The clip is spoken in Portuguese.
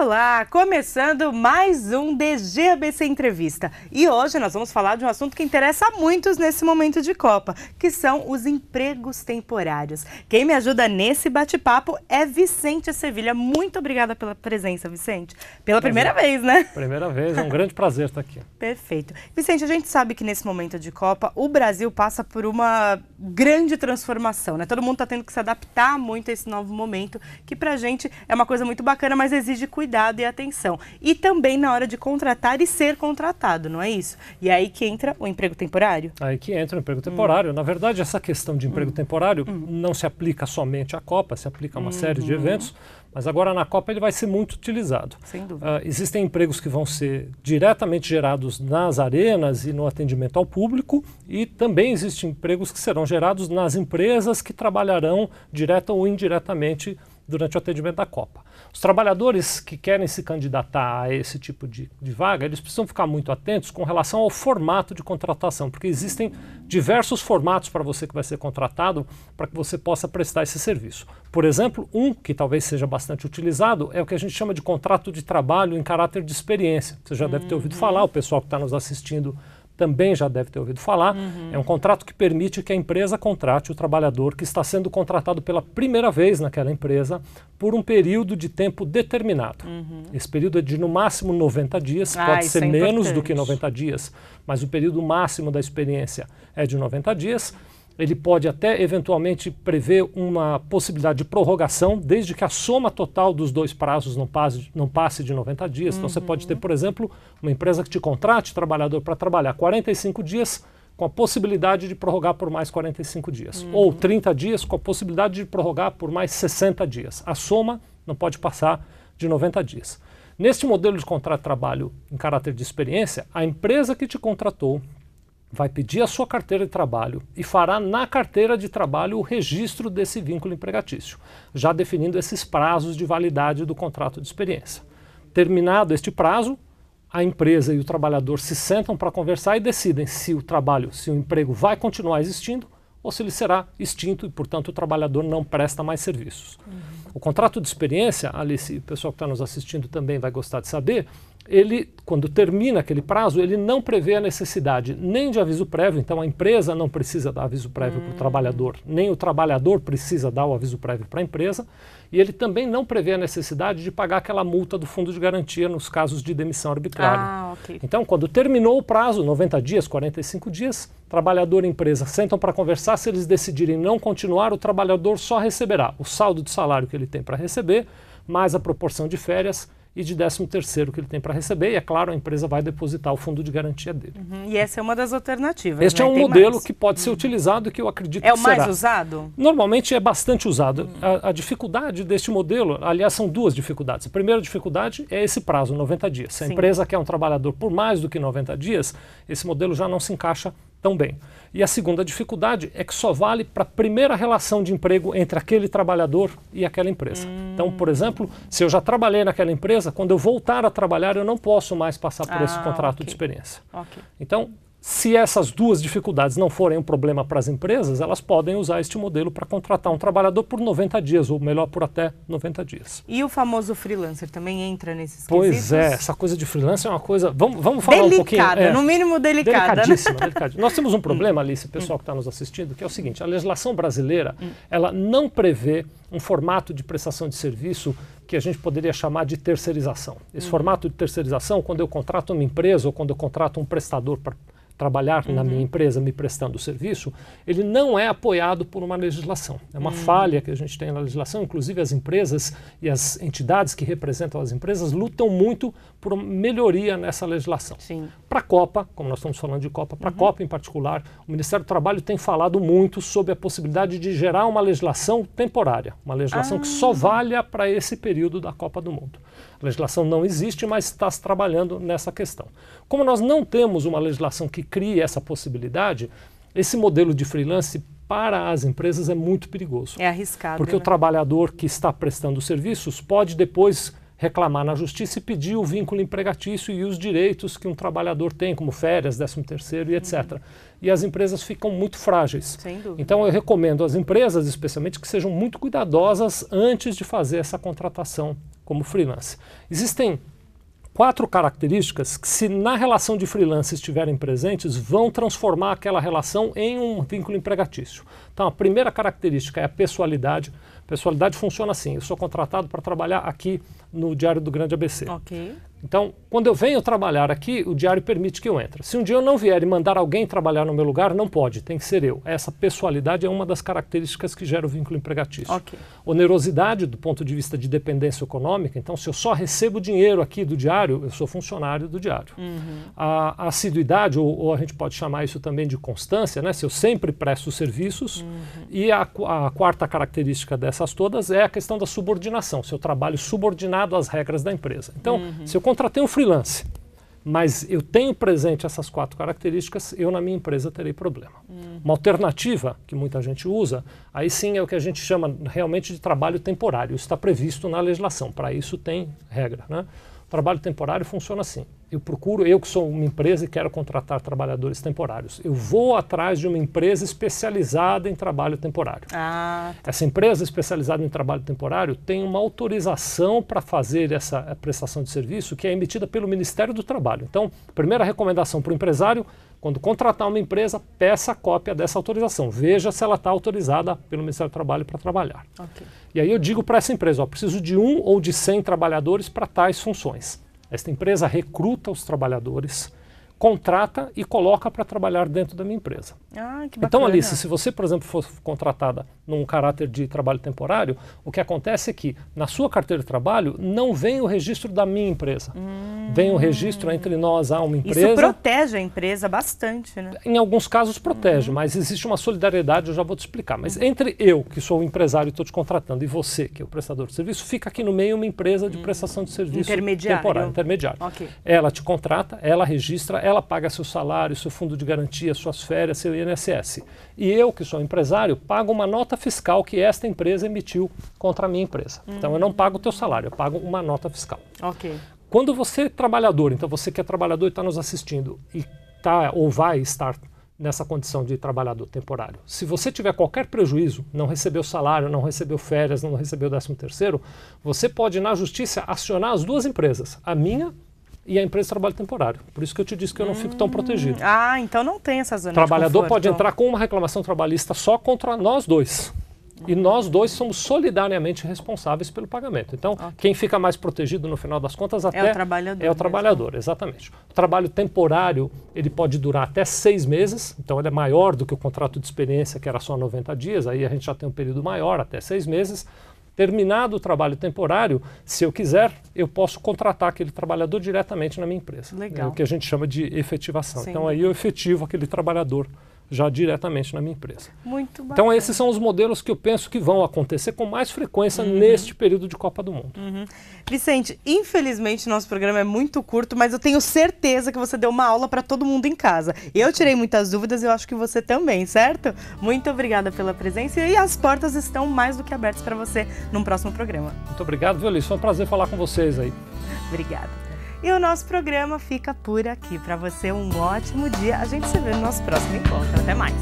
Olá, começando mais um DGABC Entrevista. E hoje nós vamos falar de um assunto que interessa a muitos nesse momento de Copa, que são os empregos temporários. Quem me ajuda nesse bate-papo é Vicente Sevilha. Muito obrigada pela presença, Vicente. Pela primeira vez, né? Primeira vez, é um grande prazer estar aqui. Perfeito. Vicente, a gente sabe que nesse momento de Copa, o Brasil passa por uma grande transformação, né? Todo mundo está tendo que se adaptar muito a esse novo momento, que pra gente é uma coisa muito bacana, mas exige cuidado e atenção. E também na hora de contratar e ser contratado, não é isso? E aí que entra o emprego temporário? Aí que entra o emprego temporário. Na verdade, essa questão de emprego temporário não se aplica somente à Copa, se aplica a uma série de eventos, mas agora na Copa ele vai ser muito utilizado. Sem dúvida. Existem empregos que vão ser diretamente gerados nas arenas e no atendimento ao público, e também existem empregos que serão gerados nas empresas que trabalharão direta ou indiretamente durante o atendimento da Copa. Os trabalhadores que querem se candidatar a esse tipo de vaga, eles precisam ficar muito atentos com relação ao formato de contratação, porque existem diversos formatos para você que vai ser contratado para que você possa prestar esse serviço. Por exemplo, um que talvez seja bastante utilizado é o que a gente chama de contrato de trabalho em caráter de experiência. Você já deve ter ouvido falar, o pessoal que está nos assistindo também já deve ter ouvido falar. É um contrato que permite que a empresa contrate o trabalhador que está sendo contratado pela primeira vez naquela empresa por um período de tempo determinado. Esse período é de no máximo 90 dias, pode ser menos do que 90 dias, mas o período máximo da experiência é de 90 dias. Ele pode até eventualmente prever uma possibilidade de prorrogação, desde que a soma total dos dois prazos não passe de 90 dias. Então você pode ter, por exemplo, uma empresa que te contrate trabalhador para trabalhar 45 dias com a possibilidade de prorrogar por mais 45 dias. Ou 30 dias com a possibilidade de prorrogar por mais 60 dias. A soma não pode passar de 90 dias. Neste modelo de contrato de trabalho em caráter de experiência, a empresa que te contratou vai pedir a sua carteira de trabalho e fará na carteira de trabalho o registro desse vínculo empregatício, já definindo esses prazos de validade do contrato de experiência. Terminado este prazo, a empresa e o trabalhador se sentam para conversar e decidem se o emprego vai continuar existindo ou se ele será extinto e, portanto, o trabalhador não presta mais serviços. O contrato de experiência, Alice, o pessoal que está nos assistindo também vai gostar de saber, ele, quando termina aquele prazo, ele não prevê a necessidade nem de aviso prévio, então a empresa não precisa dar aviso prévio para o trabalhador, nem o trabalhador precisa dar o aviso prévio para a empresa, e ele também não prevê a necessidade de pagar aquela multa do fundo de garantia nos casos de demissão arbitrária. Então, quando terminou o prazo, 90 dias, 45 dias, trabalhador e empresa sentam para conversar, se eles decidirem não continuar, o trabalhador só receberá o saldo de salário que ele tem para receber, mais a proporção de férias e de 13º que ele tem para receber, e é claro, a empresa vai depositar o fundo de garantia dele. E essa é uma das alternativas. Este é um modelo que pode ser utilizado e que eu acredito que será. É o mais usado? Normalmente é bastante usado. A dificuldade deste modelo, aliás, são duas dificuldades. A primeira dificuldade é esse prazo, 90 dias. Se a empresa quer um trabalhador por mais do que 90 dias, esse modelo já não se encaixa tão bem. E a segunda dificuldade é que só vale para a primeira relação de emprego entre aquele trabalhador e aquela empresa. Então, por exemplo, se eu já trabalhei naquela empresa, quando eu voltar a trabalhar, eu não posso mais passar por esse contrato de experiência. Então, se essas duas dificuldades não forem um problema para as empresas, elas podem usar este modelo para contratar um trabalhador por 90 dias, ou melhor, por até 90 dias. E o famoso freelancer também entra nesses Pois quesitos? é, essa coisa de freelancer é uma coisa... Vamos falar um pouquinho... Delicada, no mínimo delicada. Delicadíssima, delicadíssima. Nós temos um problema, Alice, pessoal que está nos assistindo, que é o seguinte: a legislação brasileira, ela não prevê um formato de prestação de serviço que a gente poderia chamar de terceirização. Esse formato de terceirização, quando eu contrato uma empresa ou quando eu contrato um prestador para trabalhar na minha empresa me prestando o serviço, ele não é apoiado por uma legislação. É uma falha que a gente tem na legislação, inclusive as empresas e as entidades que representam as empresas lutam muito por uma melhoria nessa legislação. Para a Copa, como nós estamos falando de Copa, para a Copa em particular, o Ministério do Trabalho tem falado muito sobre a possibilidade de gerar uma legislação temporária, uma legislação que só valha para esse período da Copa do Mundo. A legislação não existe, mas está se trabalhando nessa questão. Como nós não temos uma legislação que crie essa possibilidade, esse modelo de freelance para as empresas é muito perigoso. É arriscado. Porque o trabalhador que está prestando serviços pode depois reclamar na justiça e pedir o vínculo empregatício e os direitos que um trabalhador tem, como férias, 13º e etc. E as empresas ficam muito frágeis. Sem dúvida. Então eu recomendo às empresas, especialmente, que sejam muito cuidadosas antes de fazer essa contratação como freelance. Existem 4 características que, se na relação de freelance estiverem presentes, vão transformar aquela relação em um vínculo empregatício. Então, a primeira característica é a pessoalidade. Pessoalidade funciona assim: eu sou contratado para trabalhar aqui no Diário do Grande ABC. Ok. Então, quando eu venho trabalhar aqui, o diário permite que eu entre. Se um dia eu não vier e mandar alguém trabalhar no meu lugar, não pode, tem que ser eu. Essa pessoalidade é uma das características que gera o vínculo empregatício. Ok. Onerosidade, do ponto de vista de dependência econômica. Então, se eu só recebo dinheiro aqui do diário, eu sou funcionário do diário. A assiduidade, ou a gente pode chamar isso também de constância, né? Se eu sempre presto serviços. E a quarta característica dessas todas é a questão da subordinação, se eu trabalho subordinado às regras da empresa. Então, se eu contratei um freelance, mas eu tenho presente essas 4 características, eu na minha empresa terei problema. Uma alternativa que muita gente usa, aí sim é o que a gente chama realmente de trabalho temporário. Isso está previsto na legislação, para isso tem regra, né? O trabalho temporário funciona assim: eu que sou uma empresa e quero contratar trabalhadores temporários, eu vou atrás de uma empresa especializada em trabalho temporário. Essa empresa especializada em trabalho temporário tem uma autorização para fazer essa prestação de serviço que é emitida pelo Ministério do Trabalho. Então, primeira recomendação para o empresário: quando contratar uma empresa, peça a cópia dessa autorização. Veja se ela está autorizada pelo Ministério do Trabalho para trabalhar. Ok. E aí eu digo para essa empresa: preciso de 1 ou de 100 trabalhadores para tais funções. Esta empresa recruta os trabalhadores, contrata e coloca para trabalhar dentro da minha empresa. Que bacana. Então, Alice, se você, por exemplo, for contratada num caráter de trabalho temporário, o que acontece é que na sua carteira de trabalho não vem o registro da minha empresa. Vem o registro entre nós, uma empresa. Isso protege a empresa bastante, né? Em alguns casos protege, mas existe uma solidariedade, eu já vou te explicar. Mas entre eu, que sou o empresário e estou te contratando, e você, que é o prestador de serviço, fica aqui no meio uma empresa de prestação de serviço temporário, intermediário. Okay. Ela te contrata, ela registra, ela paga seu salário, seu fundo de garantia, suas férias, seu INSS. E eu, que sou empresário, pago uma nota fiscal que esta empresa emitiu contra a minha empresa. Então eu não pago o teu salário, eu pago uma nota fiscal. Ok. Quando você é trabalhador, então você que é trabalhador e está nos assistindo e tá ou vai estar nessa condição de trabalhador temporário, se você tiver qualquer prejuízo, não recebeu salário, não recebeu férias, não recebeu 13º, você pode na justiça acionar as 2 empresas, a minha e a empresa de trabalho temporário. Por isso que eu te disse que eu não fico tão protegido. Então não tem essa zona de conforto. O trabalhador pode então entrar com uma reclamação trabalhista só contra nós 2. E nós 2 somos solidariamente responsáveis pelo pagamento. Então, quem fica mais protegido no final das contas até é o trabalhador, exatamente. O trabalho temporário, ele pode durar até 6 meses, então ele é maior do que o contrato de experiência, que era só 90 dias, aí a gente já tem um período maior, até 6 meses. Terminado o trabalho temporário, se eu quiser, eu posso contratar aquele trabalhador diretamente na minha empresa. Legal. É o que a gente chama de efetivação. Sim. Então aí eu efetivo aquele trabalhador já diretamente na minha empresa. Muito bacana. Então esses são os modelos que eu penso que vão acontecer com mais frequência neste período de Copa do Mundo. Vicente, infelizmente nosso programa é muito curto, mas eu tenho certeza que você deu uma aula para todo mundo em casa. Eu tirei muitas dúvidas e eu acho que você também, certo? Muito obrigada pela presença e as portas estão mais do que abertas para você num próximo programa. Muito obrigado, viu, Alice? Foi um prazer falar com vocês aí. Obrigada. E o nosso programa fica por aqui. Para você, um ótimo dia. A gente se vê no nosso próximo encontro. Até mais.